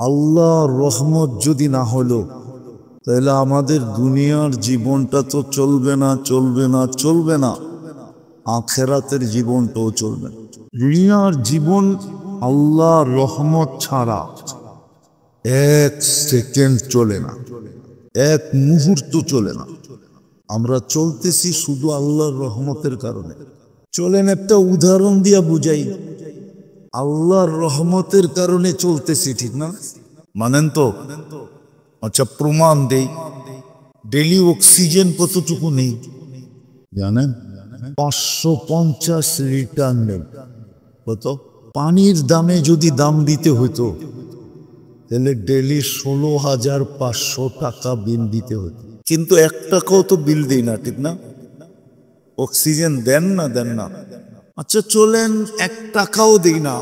আল্লাহর রহমত যদি না হলো তাহলে আমাদের দুনিয়ার জীবনটা তো চলবে না, চলবে না, চলবে না। আখেরাতের জীবনটাও চলবে না। দুনিয়ার জীবন আল্লাহর রহমত ছাড়া এক সেকেন্ড চলে না, এক মুহূর্ত চলে না। আমরা চলতেছি শুধু আল্লাহর রহমতের কারণে। চলেন একটা উদাহরণ দিয়া বুঝাই। আল্লাহর রহমতের কারণে চলতেছি, ঠিক না? মানেন তো? আচ্ছা, প্রমাণ দেই। ডেলি অক্সিজেন কতটুকু নেই জানেন? 550 লিটার নেই। কত? পানির দামে যদি দাম দিতে হতো তাহলে ডেলি 16,500 টাকা বিল দিতে হতো, কিন্তু 1 টাকাও তো বিল দিই না, ঠিক না? অক্সিজেন দেন না, দেন না। আচ্ছা চলেন 1 টাকাও দিই না।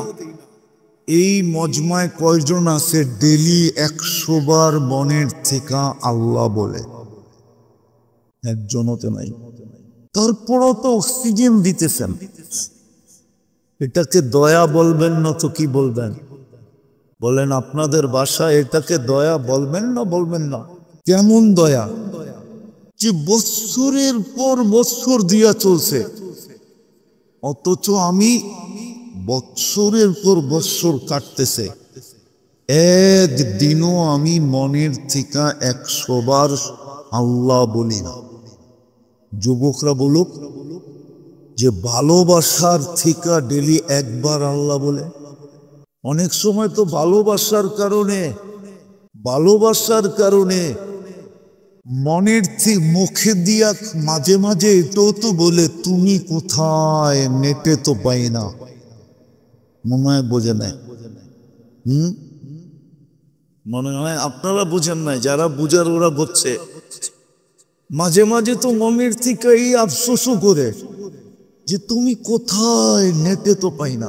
এই মজমায় কয়জন আছে ডেলি 100 বার মনের থেকে আল্লাহ বলে? একজনও তো নাই। তারপরও তো অক্সিজেন দিতেছেন। এটাকে দয়া বলবেন না তো কি বলবেন? বলেন আপনাদের বাসায় এটাকে দয়া বলবেন না বলবেন না? কেমন দয়া যে বৎসরের পর বৎসর দিয়া চলছে, অথচ আমি বৎসরের পর বৎসর কাটতেছে, একদিনও আমি মনের থেকে 100 বার আল্লাহ বলি না। যুবকরা বলুক যে ভালোবাসার থেকে ডেলি একবার আল্লাহ বলে। অনেক সময় তো ভালোবাসার কারণে মনের থেকে মুখে দিয়া মাঝে মাঝে এটাও তো বলে, তুমি কোথায়, নেটে তো পাই না। মনে হয় বোঝে নাই। মনে হয় আপনারা বুঝেন নাই, যারা বুঝার ওরা বুঝছে। মাঝে মাঝে তো মনের থেকে এই আফসোসও করে যে তুমি কোথায়, নেটে তো পাই না।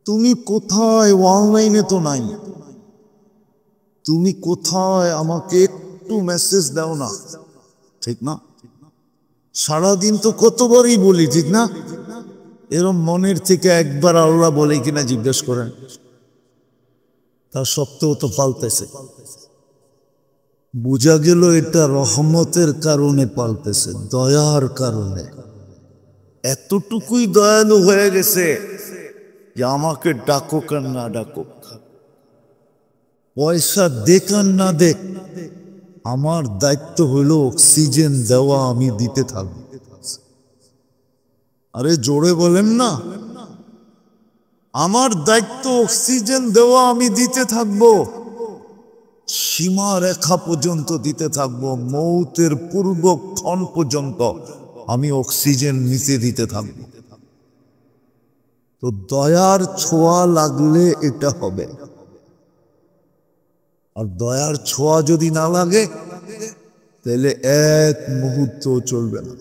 তুমি কোথায়, অনলাইনে তো নাই। তুমি কোথায়, আমাকে একটু মেসেজ দাও না, ঠিক না? সারাদিন তো কতবারই বলি, ঠিক না? এরম মনের থেকে একবার আল্লাহ বলে কিনা জিজ্ঞেস করেন। তার সত্ত্বেও তো পাল্টেছে। বুঝা গেল এটা রহমতের কারণে পাল্টেছে, দয়ার কারণে। এতটুকুই দয়ালু হয়ে গেছে যে আমাকে ডাকুক আর না ডাকুক, পয়সা দেখ আর না দেখ, আমার দায়িত্ব হইল অক্সিজেন দেওয়া, আমি দিতে থাকবো। আরে জোরে বলেন না। আমার দায়িত্ব অক্সিজেন দেওয়া, আমি দিতে থাকবো, সীমা রেখা পর্যন্ত দিতে থাকবো। মৌতের পূর্বক্ষণ পর্যন্ত আমি অক্সিজেন নিচে দিতে থাকবো। তো দয়ার ছোঁয়া লাগলে এটা হবে। আর দয়ার ছোঁয়া যদি না লাগে তাহলে এক মুহূর্ত চলবে না।